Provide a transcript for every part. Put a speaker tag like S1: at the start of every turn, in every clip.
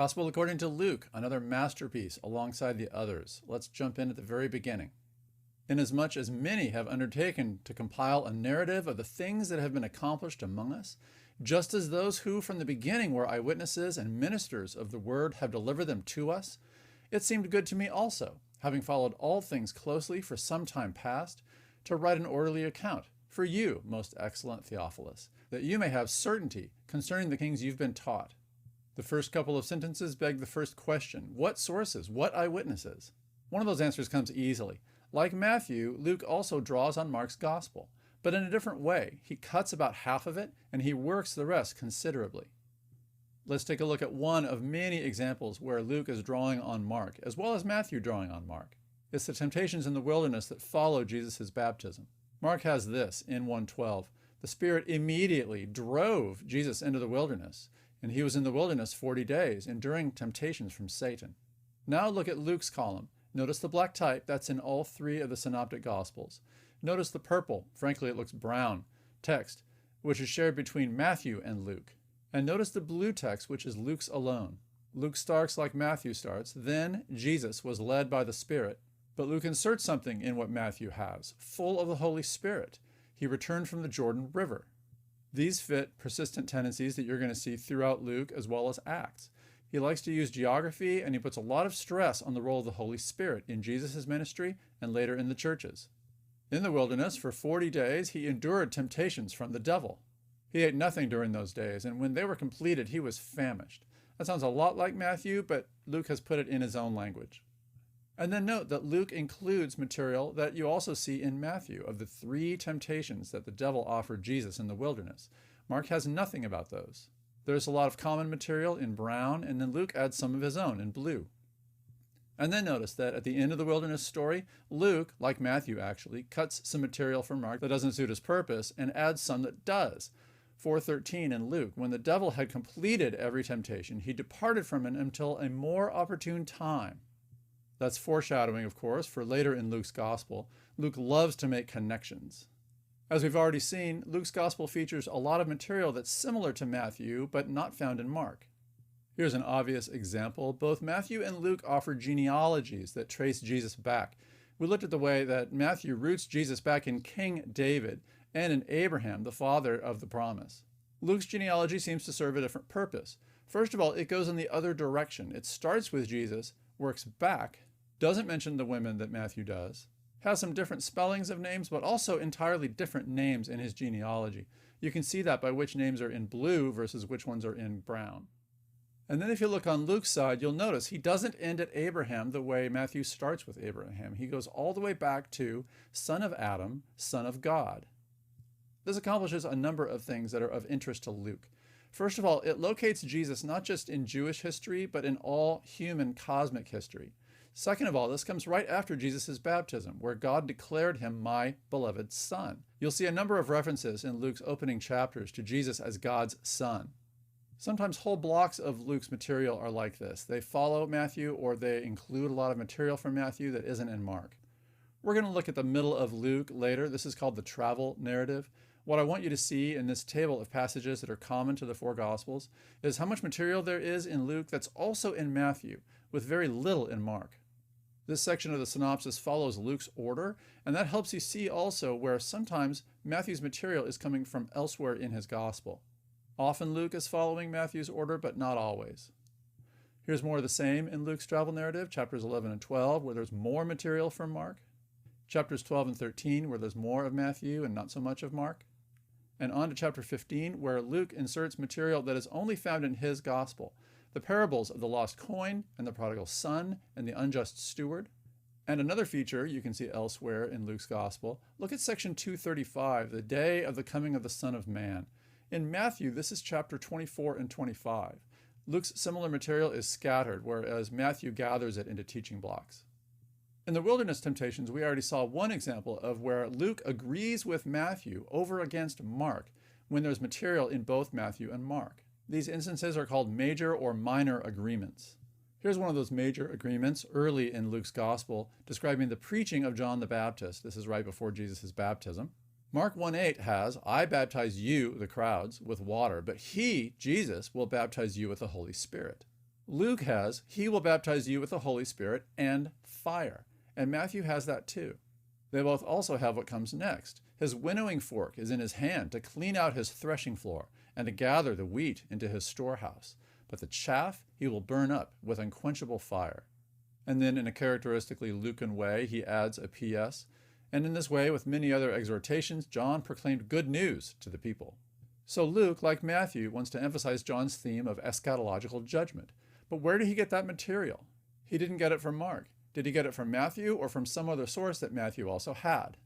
S1: Gospel according to Luke, another masterpiece alongside the others. Let's jump in at the very beginning. Inasmuch as many have undertaken to compile a narrative of the things that have been accomplished among us, just as those who from the beginning were eyewitnesses and ministers of the word have delivered them to us, it seemed good to me also, having followed all things closely for some time past, to write an orderly account for you, most excellent Theophilus, that you may have certainty concerning the things you've been taught. The first couple of sentences beg the first question: what sources? What eyewitnesses? One of those answers comes easily. Like Matthew, Luke also draws on Mark's gospel, but in a different way. He cuts about half of it, and he works the rest considerably. Let's take a look at one of many examples where Luke is drawing on Mark, as well as Matthew drawing on Mark. It's the temptations in the wilderness that follow Jesus' baptism. Mark has this in 1:12. The Spirit immediately drove Jesus into the wilderness, and he was in the wilderness 40 days, enduring temptations from Satan. Now look at Luke's column. Notice the black type, that's in all three of the synoptic gospels. Notice the purple, frankly it looks brown, text, which is shared between Matthew and Luke. And notice the blue text, which is Luke's alone. Luke starts like Matthew starts. Then Jesus was led by the Spirit. But Luke inserts something in what Matthew has, full of the Holy Spirit. He returned from the Jordan River. These fit persistent tendencies that you're going to see throughout Luke as well as Acts. He likes to use geography, and he puts a lot of stress on the role of the Holy Spirit in Jesus' ministry and later in the churches. In the wilderness, for 40 days, he endured temptations from the devil. He ate nothing during those days, and when they were completed, he was famished. That sounds a lot like Matthew, but Luke has put it in his own language. And then note that Luke includes material that you also see in Matthew of the 3 temptations that the devil offered Jesus in the wilderness. Mark has nothing about those. There's a lot of common material in brown, and then Luke adds some of his own in blue. And then notice that at the end of the wilderness story, Luke, like Matthew actually, cuts some material from Mark that doesn't suit his purpose and adds some that does. 4:13 in Luke, when the devil had completed every temptation, he departed from it until a more opportune time. That's foreshadowing, of course, for later in Luke's gospel. Luke loves to make connections. As we've already seen, Luke's gospel features a lot of material that's similar to Matthew, but not found in Mark. Here's an obvious example. Both Matthew and Luke offer genealogies that trace Jesus back. We looked at the way that Matthew roots Jesus back in King David and in Abraham, the father of the promise. Luke's genealogy seems to serve a different purpose. First of all, it goes in the other direction. It starts with Jesus, works back, doesn't mention the women that Matthew does, has some different spellings of names, but also entirely different names in his genealogy. You can see that by which names are in blue versus which ones are in brown. And then if you look on Luke's side, you'll notice he doesn't end at Abraham the way Matthew starts with Abraham. He goes all the way back to son of Adam, son of God. This accomplishes a number of things that are of interest to Luke. First of all, it locates Jesus not just in Jewish history, but in all human cosmic history. Second of all, this comes right after Jesus' baptism, where God declared him my beloved son. You'll see a number of references in Luke's opening chapters to Jesus as God's son. Sometimes whole blocks of Luke's material are like this. They follow Matthew, or they include a lot of material from Matthew that isn't in Mark. We're going to look at the middle of Luke later. This is called the travel narrative. What I want you to see in this table of passages that are common to the 4 Gospels is how much material there is in Luke that's also in Matthew, with very little in Mark. This section of the synopsis follows Luke's order, and that helps you see also where sometimes Matthew's material is coming from elsewhere in his Gospel. Often Luke is following Matthew's order, but not always. Here's more of the same in Luke's travel narrative, chapters 11 and 12, where there's more material from Mark. Chapters 12 and 13, where there's more of Matthew and not so much of Mark. And on to chapter 15, where Luke inserts material that is only found in his gospel. The parables of the lost coin and the prodigal son and the unjust steward. And another feature you can see elsewhere in Luke's gospel. Look at section 235, the day of the coming of the Son of Man. In Matthew, this is chapter 24 and 25. Luke's similar material is scattered, whereas Matthew gathers it into teaching blocks. In the wilderness temptations, we already saw one example of where Luke agrees with Matthew over against Mark when there's material in both Matthew and Mark. These instances are called major or minor agreements. Here's one of those major agreements early in Luke's gospel describing the preaching of John the Baptist. This is right before Jesus' baptism. Mark 1:8 has, I baptize you, the crowds, with water, but he, Jesus, will baptize you with the Holy Spirit. Luke has, he will baptize you with the Holy Spirit and fire. And Matthew has that too. They both also have what comes next. His winnowing fork is in his hand to clean out his threshing floor and to gather the wheat into his storehouse. But the chaff he will burn up with unquenchable fire. And then in a characteristically Lucan way, he adds a P.S. And in this way, with many other exhortations, John proclaimed good news to the people. So Luke, like Matthew, wants to emphasize John's theme of eschatological judgment. But where did he get that material? He didn't get it from Mark. Did he get it from Matthew or from some other source that Matthew also had?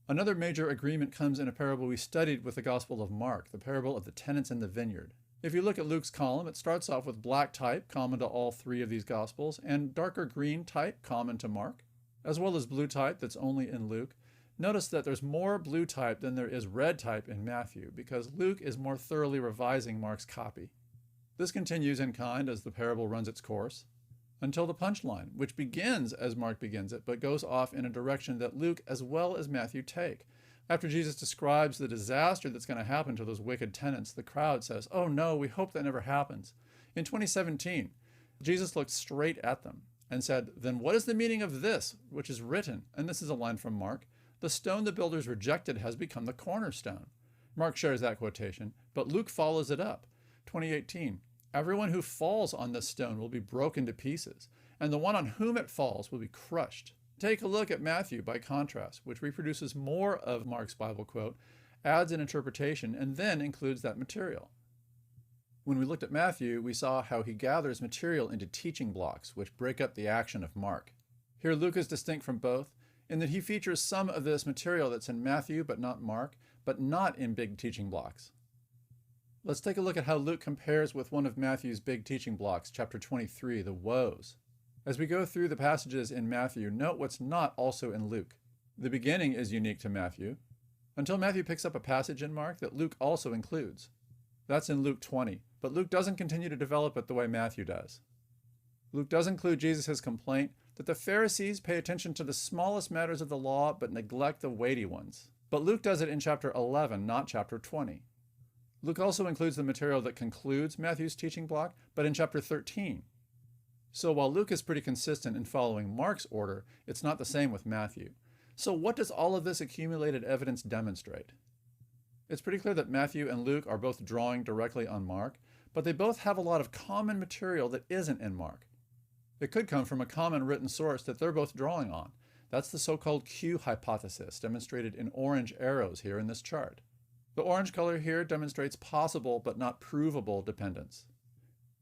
S1: Another major agreement comes in a parable we studied with the Gospel of Mark, the parable of the tenants in the vineyard. If you look at Luke's column, it starts off with black type, common to all three of these Gospels, and darker green type, common to Mark, as well as blue type that's only in Luke. Notice that there's more blue type than there is red type in Matthew, because Luke is more thoroughly revising Mark's copy. This continues in kind as the parable runs its course, until the punchline, which begins as Mark begins it, but goes off in a direction that Luke as well as Matthew take. After Jesus describes the disaster that's going to happen to those wicked tenants, the crowd says, "Oh no, we hope that never happens." In 2017, Jesus looked straight at them and said, "Then what is the meaning of this, which is written?" And this is a line from Mark. "The stone the builders rejected has become the cornerstone." Mark shares that quotation, but Luke follows it up. 2018, "Everyone who falls on this stone will be broken to pieces, and the one on whom it falls will be crushed." Take a look at Matthew, by contrast, which reproduces more of Mark's Bible quote, adds an interpretation, and then includes that material. When we looked at Matthew, we saw how he gathers material into teaching blocks, which break up the action of Mark. Here, Luke is distinct from both, in that he features some of this material that's in Matthew but not Mark, but not in big teaching blocks. Let's take a look at how Luke compares with one of Matthew's big teaching blocks, chapter 23, the woes. As we go through the passages in Matthew, note what's not also in Luke. The beginning is unique to Matthew, until Matthew picks up a passage in Mark that Luke also includes. That's in Luke 20, but Luke doesn't continue to develop it the way Matthew does. Luke does include Jesus' complaint that the Pharisees pay attention to the smallest matters of the law but neglect the weighty ones. But Luke does it in chapter 11, not chapter 20. Luke also includes the material that concludes Matthew's teaching block, but in chapter 13. So while Luke is pretty consistent in following Mark's order, it's not the same with Matthew. So what does all of this accumulated evidence demonstrate? It's pretty clear that Matthew and Luke are both drawing directly on Mark, but they both have a lot of common material that isn't in Mark. It could come from a common written source that they're both drawing on. That's the so-called Q hypothesis, demonstrated in orange arrows here in this chart. The orange color here demonstrates possible but not provable dependence.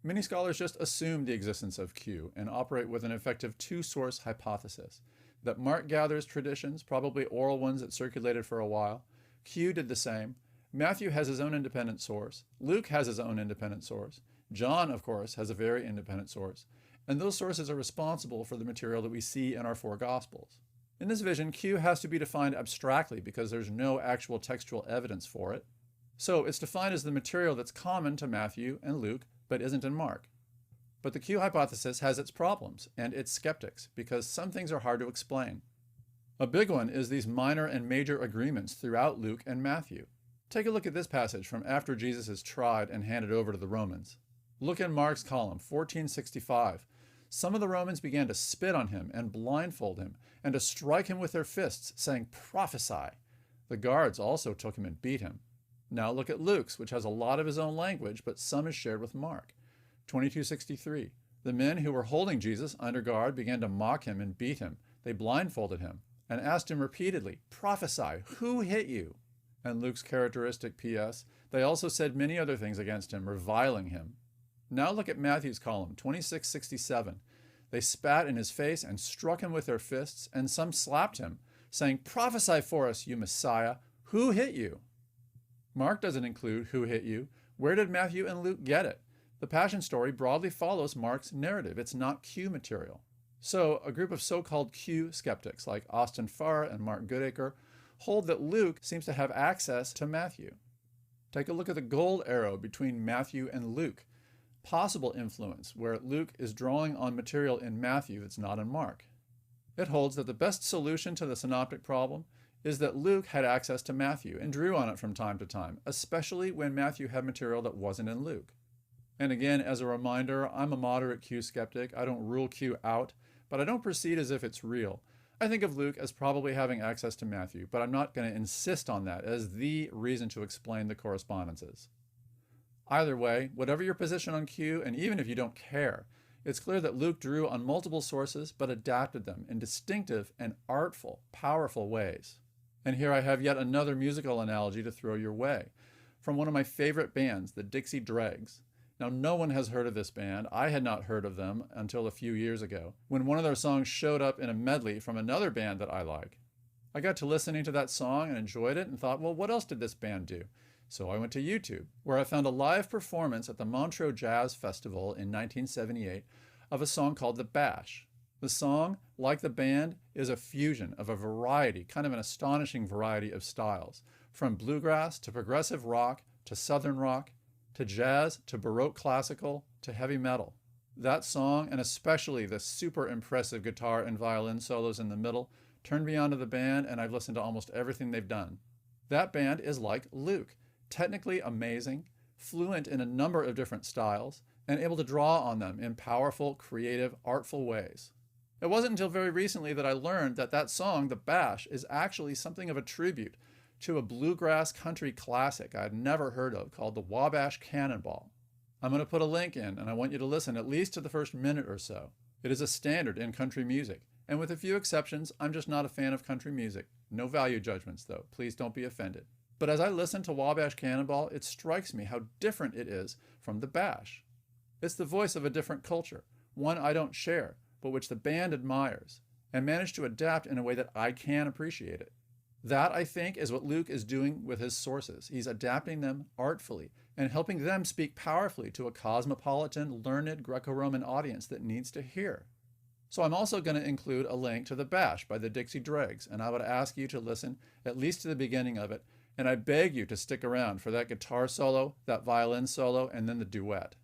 S1: Many scholars just assume the existence of Q and operate with an effective two-source hypothesis, that Mark gathers traditions, probably oral ones that circulated for a while. Q did the same. Matthew has his own independent source. Luke has his own independent source. John, of course, has a very independent source. And those sources are responsible for the material that we see in our four Gospels. In this vision, Q has to be defined abstractly because there's no actual textual evidence for it. So it's defined as the material that's common to Matthew and Luke, but isn't in Mark. But the Q hypothesis has its problems and its skeptics, because some things are hard to explain. A big one is these minor and major agreements throughout Luke and Matthew. Take a look at this passage from after Jesus is tried and handed over to the Romans. Look in Mark's column, 1465. Some of the Romans began to spit on him and blindfold him, and to strike him with their fists, saying, "Prophesy." The guards also took him and beat him. Now look at Luke's, which has a lot of his own language, but some is shared with Mark. 2263. The men who were holding Jesus under guard began to mock him and beat him. They blindfolded him and asked him repeatedly, "Prophesy, who hit you?" And Luke's characteristic P.S., they also said many other things against him, reviling him. Now look at Matthew's column, 2667. They spat in his face and struck him with their fists, and some slapped him, saying, "Prophesy for us, you Messiah. Who hit you?" Mark doesn't include who hit you. Where did Matthew and Luke get it? The Passion story broadly follows Mark's narrative. It's not Q material. So a group of so-called Q skeptics like Austin Farr and Mark Goodacre hold that Luke seems to have access to Matthew. Take a look at the gold arrow between Matthew and Luke. Possible influence, where Luke is drawing on material in Matthew that's not in Mark. It holds that the best solution to the synoptic problem is that Luke had access to Matthew and drew on it from time to time, especially when Matthew had material that wasn't in Luke. And again, as a reminder, I'm a moderate Q skeptic. I don't rule Q out, but I don't proceed as if it's real. I think of Luke as probably having access to Matthew, but I'm not going to insist on that as the reason to explain the correspondences. Either way, whatever your position on Q, and even if you don't care, it's clear that Luke drew on multiple sources but adapted them in distinctive and artful, powerful ways. And here I have yet another musical analogy to throw your way, from one of my favorite bands, the Dixie Dregs. Now, no one has heard of this band. I had not heard of them until a few years ago, when one of their songs showed up in a medley from another band that I like. I got to listening to that song and enjoyed it and thought, well, what else did this band do? So I went to YouTube, where I found a live performance at the Montreux Jazz Festival in 1978 of a song called The Bash. The song, like the band, is a fusion of a variety, kind of an astonishing variety of styles, from bluegrass to progressive rock to southern rock to jazz to Baroque classical to heavy metal. That song, and especially the super impressive guitar and violin solos in the middle, turned me on to the band, and I've listened to almost everything they've done. That band is like Luke, technically amazing, fluent in a number of different styles, and able to draw on them in powerful, creative, artful ways. It wasn't until very recently that I learned that that song, The Bash, is actually something of a tribute to a bluegrass country classic I'd never heard of called the Wabash Cannonball. I'm going to put a link in, and I want you to listen at least to the first minute or so. It is a standard in country music, and with a few exceptions, I'm just not a fan of country music. No value judgments, though. Please don't be offended. But as I listen to Wabash Cannonball, it strikes me how different it is from The Bash. It's the voice of a different culture, one I don't share, but which the band admires, and managed to adapt in a way that I can appreciate it. That, I think, is what Luke is doing with his sources. He's adapting them artfully and helping them speak powerfully to a cosmopolitan, learned Greco-Roman audience that needs to hear. So I'm also going to include a link to The Bash by the Dixie Dregs, and I would ask you to listen at least to the beginning of it, and I beg you to stick around for that guitar solo, that violin solo, and then the duet.